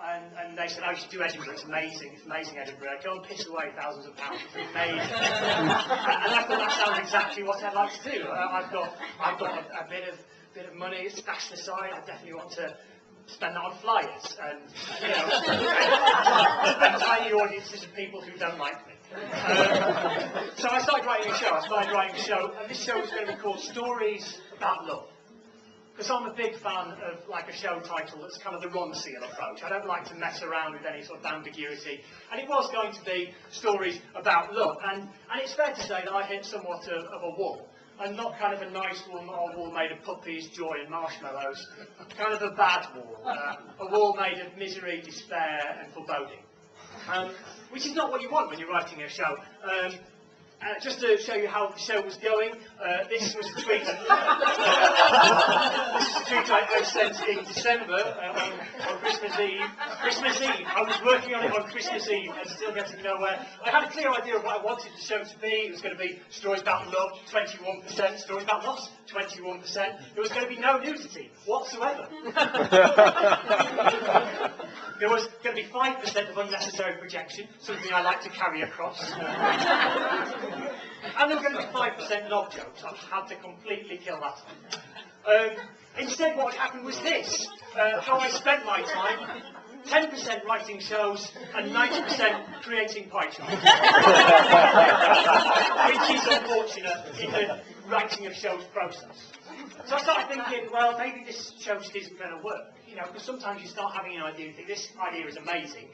And they said, oh, you should do Edinburgh, it's amazing Edinburgh, go and piss away thousands of pounds, it's amazing. And I thought that sounds exactly what I'd like to do. I've got a bit of money stashed aside, I definitely want to spend that on flyers, and, you know, tiny audiences of people who don't like me. So I started writing a show, and this show was going to be called Stories About Love. Because I'm a big fan of like a show title that's kind of the Ron-Seal approach. I don't like to mess around with any sort of ambiguity. And it was going to be stories about love. And it's fair to say that I hit somewhat of a wall. And not kind of a nice wall, not a wall made of puppies, joy and marshmallows. Kind of a bad wall. A wall made of misery, despair and foreboding. Which is not what you want when you're writing a show. Just to show you how the show was going, this was a tweet. This is a tweet I sent in December on Christmas Eve. I was working on it on Christmas Eve and still getting nowhere. I had a clear idea of what I wanted the show to be. It was going to be stories about love, 21%. Stories about loss, 21%. There was going to be no nudity whatsoever. There was going to be 5% of unnecessary projection, something I like to carry across. And there were going to be 5% knob jokes. I had to completely kill that. Instead, what happened was this. How I spent my time, 10% writing shows and 90% creating pie charts. Which is unfortunate in the writing of shows process. So I started thinking, well, maybe this show just isn't going to work. You know, because sometimes you start having an idea, you think this idea is amazing,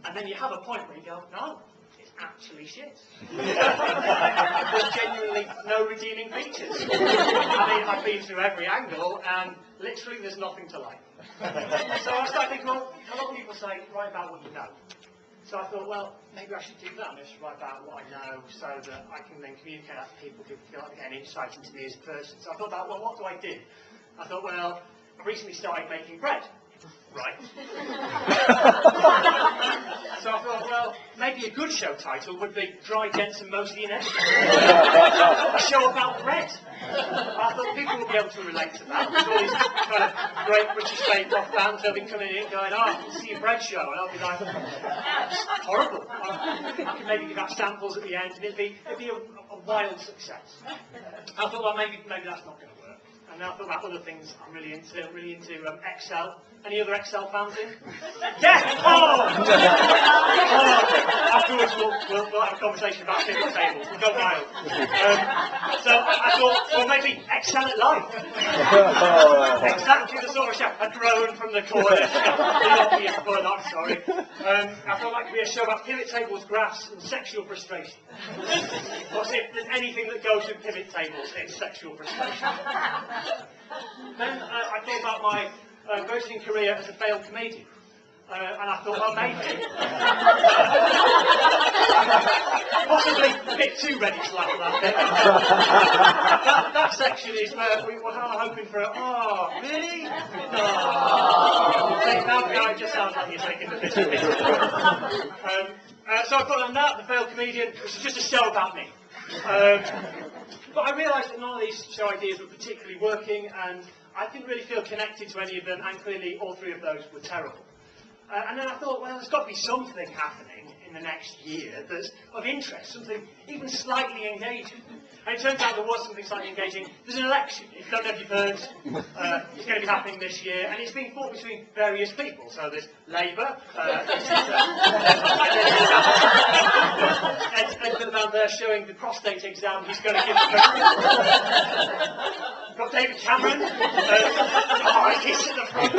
and then you have a point where you go, no, it's actually shit. There's genuinely no redeeming features. I mean, I've been through every angle, and literally there's nothing to like. So I started thinking, well, a lot of people say, write about what you know. So I thought, well, maybe I should do that. I should write about what I know so that I can then communicate that to people who feel like they get an insight into me as a person. So I thought about, well, what do I do? I thought, well, I recently started making bread. Right. So I thought, well, maybe a good show title would be Dry, Dense and Mostly Inedible. A show about bread. I thought people would be able to relate to that. There's all these kind of great British bake-off fans who'll be coming in going, oh, I can see a bread show. And I'll be like, that's horrible. I can maybe give out samples at the end and it'd be a wild success. I thought, well, maybe that's not going to work. And then I thought about other things I'm really into Excel. Any other Excel fans in? Yes! Oh! Afterwards we'll have a conversation about pivot tables. We'll go wild. So I thought, well, maybe Excel at life. Exactly the sort of show. A groan from the corner. The obvious pun, I'm sorry. I thought that could be a show about pivot tables, graphs and sexual frustration. What's it? There's anything that goes with pivot tables, it's sexual frustration. Then I thought about my burgeoning career as a failed comedian. And I thought, well, maybe. Possibly a bit too ready to laugh at that bit. that section is where we were hoping for a, oh, really? Oh. Now it just sounds like you're taking the piss of me. So I thought on that, the failed comedian, which is just a show about me. But I realised that none of these show ideas were particularly working, and I didn't really feel connected to any of them, and clearly all three of those were terrible. And then I thought, well, there's got to be something happening in the next year that's of interest, something even slightly engaging. And it turns out there was something slightly engaging. There's an election. If you don't know if you've heard, it's going to be happening this year, and it's being fought between various people. So there's Labour, Edmund down there showing the prostate exam he's going to give to got David Cameron, he's at the front.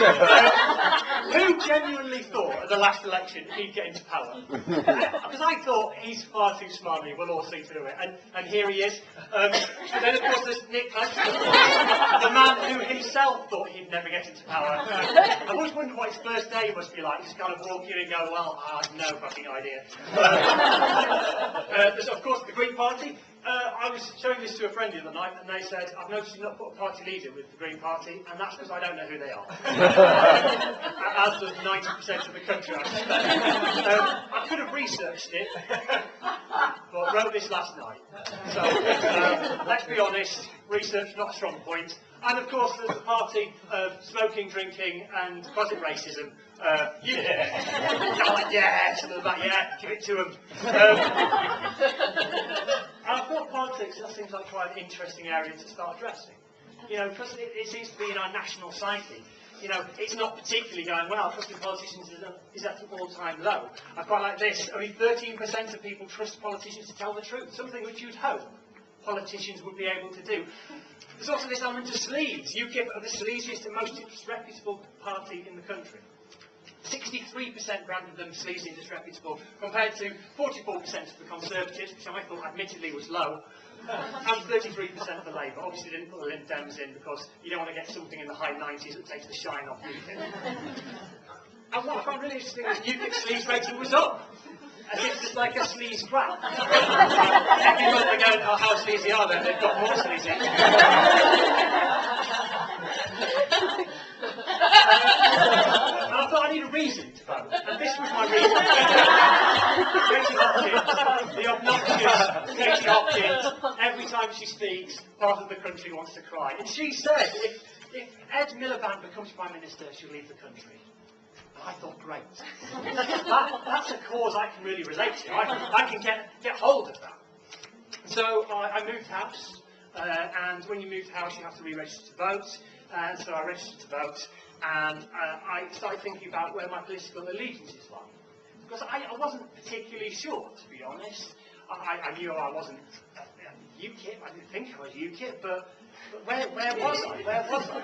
Who genuinely thought at the last election he'd get into power? Because I thought he's far too smarmy, we'll all see through it, and here he is. And then of course there's Nick Clegg, the man who himself thought he'd never get into power. I've always wondered what his first day must be like, just kind of walk in and go, well, I have no fucking idea. There's of course the Green Party. I was showing this to a friend the other night, and they said, I've noticed you've not put a party leader with the Green Party, and that's because I don't know who they are. As does 90% of the country, I suspect. I could have researched it, but wrote this last night. So, let's be honest, research not a strong point. And of course, there's the party of smoking, drinking, and closet racism. Yes, and that, yeah, give it to them. And I thought politics, that seems like quite an interesting area to start addressing. You know, because it seems to be in our national psyche. You know, it's not particularly going well. Trusting politicians is at an all-time low. I quite like this. Only 13% of people trust politicians to tell the truth, something which you'd hope politicians would be able to do. There's also this element of sleaze. UKIP are the sleaziest and most disreputable party in the country. 63% branded them sleazy and disreputable, compared to 44% of the Conservatives, which I thought admittedly was low, and 33% for Labour. Obviously didn't put the Lib Dems in because you don't want to get something in the high 90s that takes the shine off UKIP. And what I found really interesting was UKIP's sleaze rating was up, as if it's like a sleaze graph. Every month they're going, oh, how sleazy are they? They've got more sleazy. And I thought I need a reason to vote, and this was my reason. Katie Hopkins, the obnoxious Katie Hopkins, every time she speaks, part of the country wants to cry. And she said, if Ed Miliband becomes Prime Minister, she'll leave the country. And I thought, great. That's a cause I can really relate to. I can get hold of that. So I moved house, and when you move house, you have to re-register to vote. So I registered to vote, and I started thinking about where my political allegiances lie. Because I wasn't particularly sure, to be honest. I knew I wasn't UKIP, I didn't think I was UKIP, but where was I? Where was I?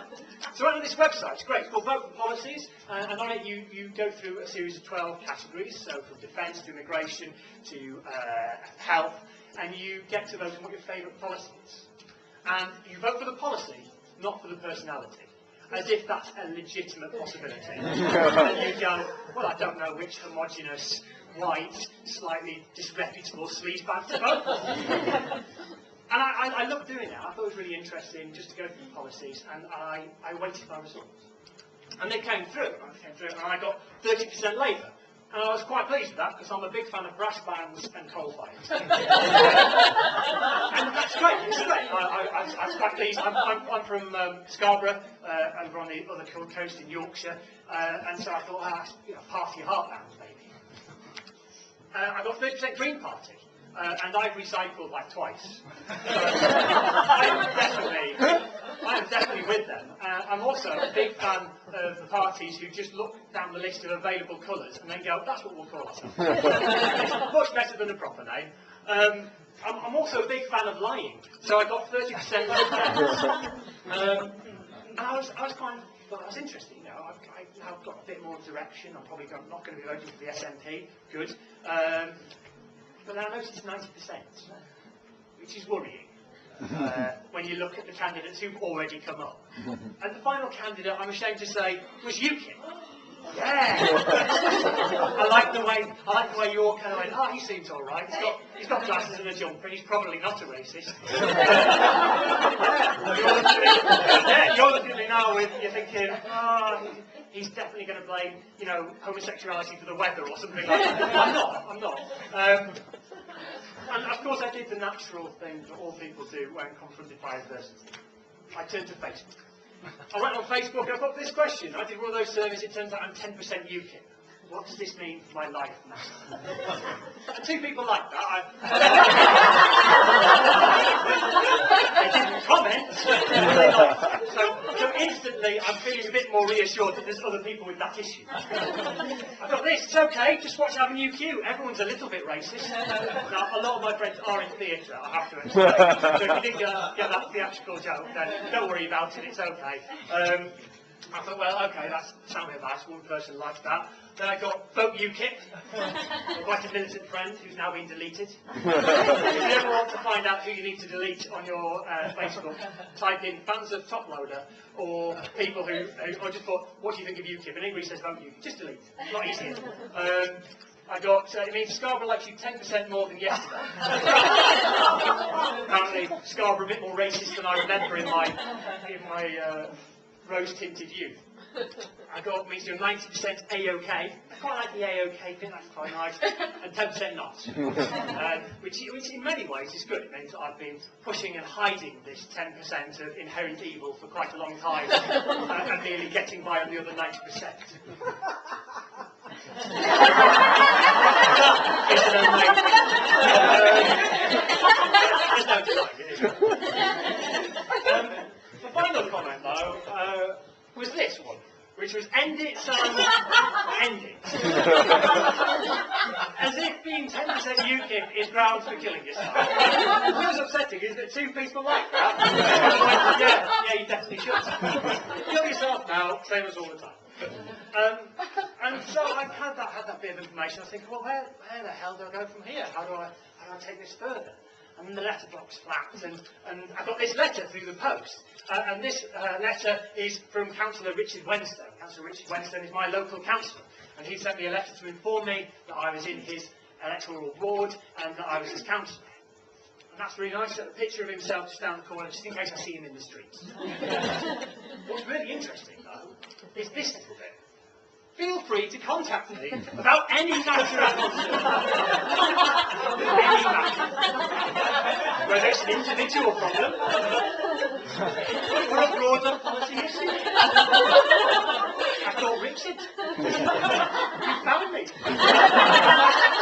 So I went on this website, it's great, it's called Vote for Policies, and on it you go through a series of 12 categories, so from defence to immigration to health, and you get to vote on what your favourite policy is. And you vote for the policy, not for the personality, as if that's a legitimate possibility. And you go, well, I don't know which homogenous, white, slightly disreputable sleazebag to vote for. And I loved doing that. I thought it was really interesting just to go through the policies, and I waited for my results. And they came through, and I got 30% Labour. And I was quite pleased with that, because I'm a big fan of brass bands and coal fires. And that's great, it's great. I was quite pleased. I'm from Scarborough, over on the other coast in Yorkshire, and so I thought, party heartland, maybe. I got 30% Green Party. And I've recycled like twice. I am definitely with them. I'm also a big fan of the parties who just look down the list of available colours and then go, that's what we'll call ourselves. It's much better than a proper name. I'm also a big fan of lying, so I got 30% and I was interested, you know, I've now got a bit more direction. I'm probably not going to be voting for the SNP, good. But then I noticed 90%, which is worrying when you look at the candidates who've already come up. And the final candidate, I'm ashamed to say, was UKIP. Yeah! I like the way you're kind of like, oh, he seems all right. He's got glasses and a jumper, and he's probably not a racist. You're looking at me now with, you're thinking, oh, he's definitely going to blame, you know, homosexuality for the weather or something like that. I'm not. And of course I did the natural thing that all people do when confronted by adversity. I turned to Facebook. I went on Facebook and I got this question. I did one of those surveys, it turns out I'm 10% UKIP. What does this mean for my life now? And two people like that. They didn't comment. So instantly I'm feeling a bit more reassured that there's other people with that issue. I thought this, it's okay, just watch Avenue Q. Everyone's a little bit racist. Now, a lot of my friends are in theatre, I have to explain. So if you didn't get that theatrical joke, then don't worry about it, it's okay. I thought, well, okay, that's sounding nice, one person liked that. Then I got Vote UKIP, quite a militant friend who's now been deleted. If you ever want to find out who you need to delete on your Facebook, type in fans of Top Loader or people who or just thought, what do you think of UKIP? And anybody says Vote UKIP, just delete. It's a lot easier. I got, it means Scarborough likes you 10% more than yesterday. Apparently, Scarborough a bit more racist than I remember in my rose-tinted youth. I got me to 90% A-OK. I quite like the A-OK bit, that's quite nice. And 10% not. Which in many ways is good. It means that I've been pushing and hiding this 10% of inherent evil for quite a long time and nearly getting by on the other 90%. There's no denying it, is there? The final comment, though, was this one, which was end it, son, end it. As if being 10% UKIP is grounds for killing yourself. What was upsetting is that two people like that. Yeah, you definitely should. Kill yourself now, same as all the time. And so I had that bit of information. I was thinking, well, where the hell do I go from here? How do I take this further? And then the letterbox flapped, and I got this letter through the post. And this letter is from Councillor Richard Wenstone. Councillor Richard Wenstone is my local councillor, and he sent me a letter to inform me that I was in his electoral ward and that I was his councillor. And that's really nice. A picture of himself just down the corner, just in case I see him in the streets. What's really interesting, though, is this little bit. Feel free to contact me about any matter at all. Any matter. Whether it's an individual problem or a broader policy issue. I thought, Richard, you found me.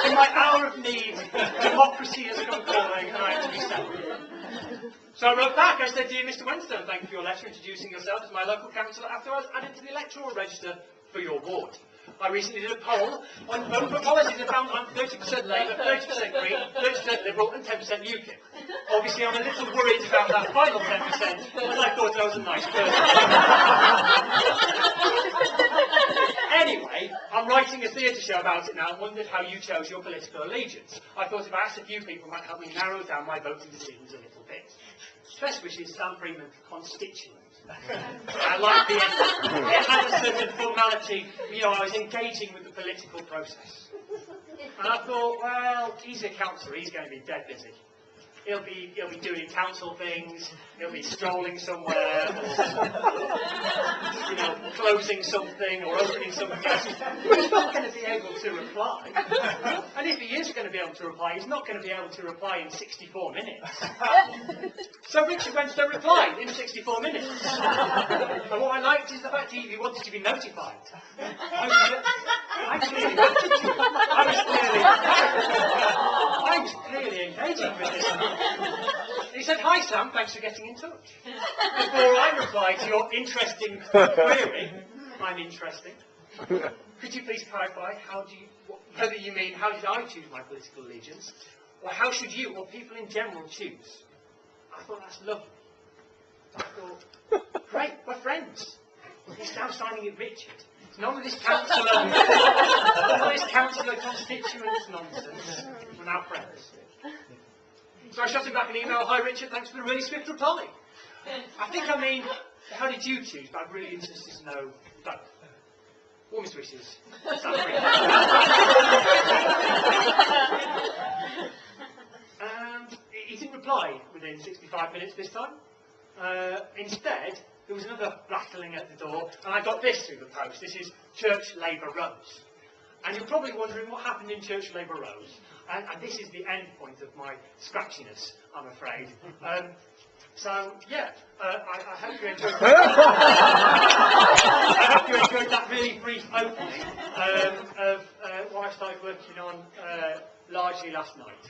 In my hour of need, democracy has come calling and I have to be celebrated. So I wrote back. I said, dear Mr. Wenstone, thank you for your letter introducing yourself as my local councillor after I was added to the electoral register for your ward. I recently did a poll on vote for policies and found I'm 30% Labour, 30% Green, 30% Liberal and 10% UKIP. Obviously I'm a little worried about that final 10%, as I thought I was a nice person. Anyway, I'm writing a theatre show about it now and wondered how you chose your political allegiance. I thought if I asked a few people might help me narrow down my voting decisions a little bit. Best wishes, Sam Freeman, constituent. I like the it had a certain formality, you know, I was engaging with the political process. And I thought, well, he's a councillor, he's going to be dead busy. He'll be doing council things, he'll be strolling somewhere, or, you know, closing something or opening something else. He's not going to be able to reply. And if he is going to be able to reply, he's not going to be able to reply in 64 minutes. So Richard Wenstone replied in 64 minutes. And what I liked is the fact he wanted to be notified. I clearly wanted to. I was clearly engaging with this. He said, hi Sam, thanks for getting in touch. Before I reply to your interesting query, I'm interesting. Could you please clarify whether you mean how did I choose my political allegiance, or how should you or people in general choose? I thought that's lovely. I thought, great, we're friends. He's now signing it Richard. None of this councillor constituents nonsense. We're now friends. So I shot him back an email, hi Richard, thanks for the really swift reply. I think I mean, how did you choose? But I'm really interested to know both. Warmest wishes. And he didn't reply within 65 minutes this time. Instead, there was another rattling at the door, and I got this through the post. This is Church Labour Rose. And you're probably wondering what happened in Church Labour Rose. And this is the end point of my scratchiness, I'm afraid. So, yeah, I hope you enjoyed that. I hope you enjoyed that really brief opening of what I started working on largely last night.